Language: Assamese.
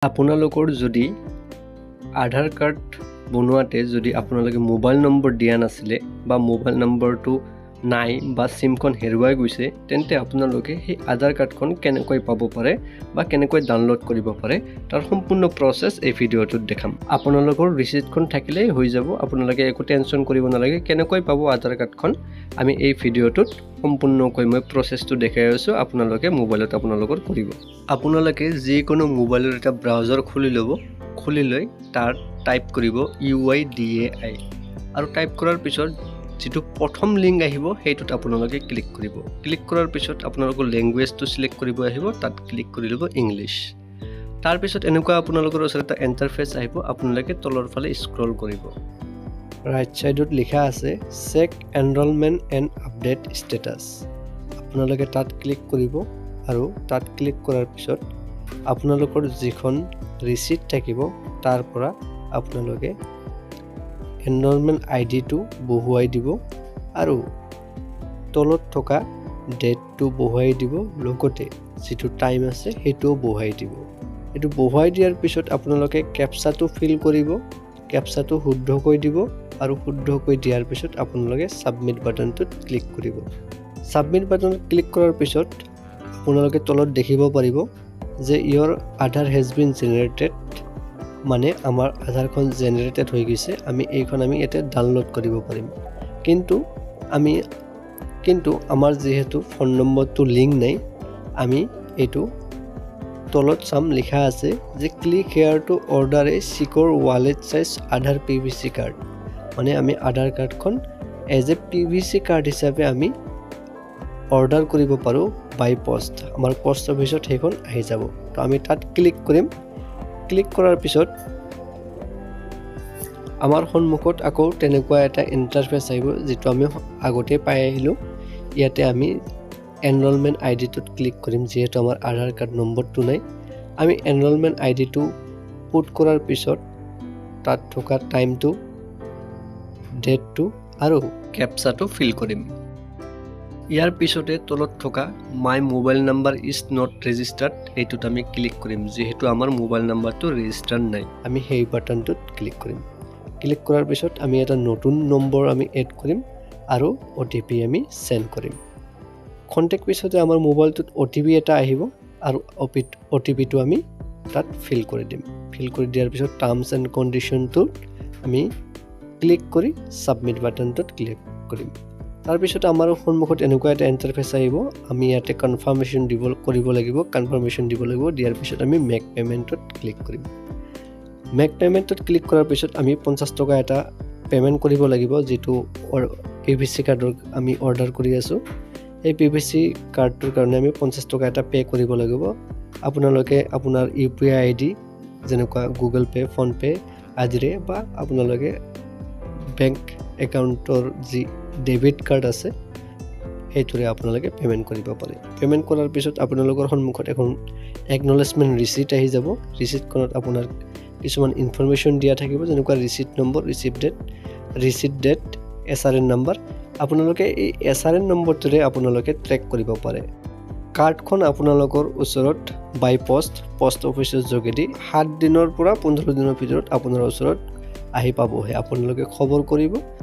আপোনালোকৰ যদি আধাৰ কাৰ্ড বনোৱাতে যদি আপোনালোকে মোবাইল নম্বৰ দিয়া নাছিলে বা মোবাইল নম্বৰটো নাই বা সিমখন হেৰুৱাই গৈছে তেন্তে আপোনালোকে সেই আধাৰ কাৰ্ডখন কেনেকৈ পাব পাৰে বা কেনেকৈ ডাউনলোড কৰিব পাৰে তাৰ সম্পূৰ্ণ প্ৰসেছ এই ভিডিঅ'টোত দেখাম। আপোনালোকৰ ৰিচিপ্টখন থাকিলেই হৈ যাব, আপোনালোকে একো টেনচন কৰিব নালাগে। কেনেকৈ পাব আধাৰ কাৰ্ডখন আমি এই ভিডিঅ'টোত সম্পূৰ্ণকৈ মই প্ৰসেছটো দেখাই আছোঁ, আপোনালোকে মোবাইলত আপোনালোকৰ কৰিব। আপোনালোকে যিকোনো মোবাইলৰ এটা ব্ৰাউজাৰ খুলি ল'ব, খুলি লৈ তাত টাইপ কৰিব UIDAI আৰু টাইপ কৰাৰ পিছত যিটো প্ৰথম লিংক আহিব সেইটোত আপোনালোকে ক্লিক কৰিব। ক্লিক কৰাৰ পিছত আপোনালোকৰ লেংগুৱেজটো সিলেক্ট কৰিব আহিব, তাত ক্লিক কৰি ল'ব ইংলিছ। তাৰপিছত এনেকুৱা আপোনালোকৰ ওচৰত এটা ইণ্টাৰফেচ আহিব, আপোনালোকে তলৰ ফালে স্ক্ৰল কৰিব। ৰাইট সাইডত লিখা আছে check enrolment and update status. আপোনালোকে তাত ক্লিক কৰিব আৰু তাত ক্লিক কৰাৰ পিছত আপোনালোকৰ যিখন ৰিচিপ্ট থাকিব তাৰ পৰা আপোনালোকে এনৰলমেণ্ট আইডিটো বহুৱাই দিব আৰু তলত থকা ডেটটো বহুৱাই দিব, লগতে যিটো টাইম আছে সেইটোও বহুৱাই দিব। এইটো বহুৱাই দিয়াৰ পিছত আপোনালোকে কেপচাটো ফিল কৰিব, কেপচাটো শুদ্ধকৈ দিব আৰু শুদ্ধকৈ দিয়াৰ পিছত আপোনালোকে ছাবমিট বাটনটোত ক্লিক কৰিব। ছাবমিট বাটনত ক্লিক কৰাৰ পিছত আপোনালোকে তলত দেখিব পাৰিব যে ইয়ৰ আধাৰ হেজ বিন জেনেৰেটেড, মানে আমাৰ আধাৰখন জেনেৰেটেড হৈ গৈছে। আমি ইয়াতে ডাউনলোড কৰিব পাৰিম, কিন্তু আমাৰ যিহেতু ফোন নম্বৰটো লিংক নাই, আমি এইটো তলত চাম লিখা আছে যে ক্লিক হেয়াৰ টু অৰ্ডাৰ এ চিকিউৰ ৱালেট চাইজ আধাৰ PVC কাৰ্ড, মানে আমি আধাৰ কাৰ্ডখন এজ এ PVC কাৰ্ড হিচাপে আমি অৰ্ডাৰ কৰিব পাৰোঁ বাই পোষ্ট। আমাৰ পোষ্ট অফিচত সেইখন আহি যাব। তো আমি তাত ক্লিক কৰিম। ক্লিক কৰাৰ পিছত আমাৰ সন্মুখত আকৌ তেনেকুৱা এটা ইণ্টাৰফেচ আহিব যিটো আমি আগতে পাই আহিলোঁ। ইয়াতে আমি এনৰলমেণ্ট আইডিটোত ক্লিক কৰিম, যিহেতু আমাৰ আধাৰ কাৰ্ড নম্বৰটো নাই। আমি এনৰলমেণ্ট আইডিটো পুট কৰাৰ পিছত তাত থকা টাইমটো, ডেটটো আৰু কেপচাটো ফিল কৰিম। ইয়াৰ পিছতে তলত থকা my mobile number is not registered এইটোত আমি ক্লিক কৰিম, যিহেতু আমাৰ মোবাইল নাম্বাৰটো ৰেজিষ্টাৰ্ড নাই। আমি সেই বাটনটোত ক্লিক কৰিম। ক্লিক কৰাৰ পিছত আমি এটা নতুন নম্বৰ আমি এড কৰিম আৰু OTP আমি চেণ্ড কৰিম। খন্তেক পিছতে আমাৰ মোবাইলটোত OTP এটা আহিব আৰু OTPটো আমি তাত ফিল কৰি দিম। ফিল কৰি দিয়াৰ পিছত টাৰ্মছ এণ্ড কণ্ডিশ্যনটোত আমি ক্লিক কৰি ছাবমিট বাটনটোত ক্লিক কৰিম। তাৰপিছত আমাৰ সন্মুখত এনেকুৱা এটা ইণ্টাৰফেচ আহিব, আমি ইয়াতে কনফাৰ্মেশ্যন কৰিব লাগিব। দিয়াৰ পিছত আমি মেক পে'মেণ্টত ক্লিক কৰিম। মেক পে'মেণ্টত ক্লিক কৰাৰ পিছত আমি 50 টকা এটা পে'মেণ্ট কৰিব লাগিব, যিটো PVC কাৰ্ডৰ আমি অৰ্ডাৰ কৰি আছোঁ। এই PVC কাৰ্ডটোৰ কাৰণে আমি 50 টকা এটা পে' কৰিব লাগিব। আপোনালোকে আপোনাৰ UPI ID যেনেকুৱা গুগল পে', ফোনপে' আদিৰে বা আপোনালোকে বেংক একাউণ্টৰ যি ডেবিট কাৰ্ড আছে সেইটোৰে আপোনালোকে পে'মেণ্ট কৰিব পাৰে। পে'মেণ্ট কৰাৰ পিছত আপোনালোকৰ সন্মুখত এখন একনলেজমেণ্ট ৰিচিপ্ট আহি যাব। ৰিচিপ্টখনত আপোনাৰ কিছুমান ইনফৰমেশ্যন দিয়া থাকিব, যেনেকুৱা receipt number, receipt date, SRN number. আপোনালোকে এই SRN নম্বৰটোৰে আপোনালোকে ট্ৰেক কৰিব পাৰে। কাৰ্ডখন আপোনালোকৰ ওচৰত বাই পোষ্ট অফিচৰ যোগেদি 7 দিনৰ পৰা 15 দিনৰ ভিতৰত আপোনাৰ ওচৰত আহি পাবহে। আপোনালোকে খবৰ কৰিব।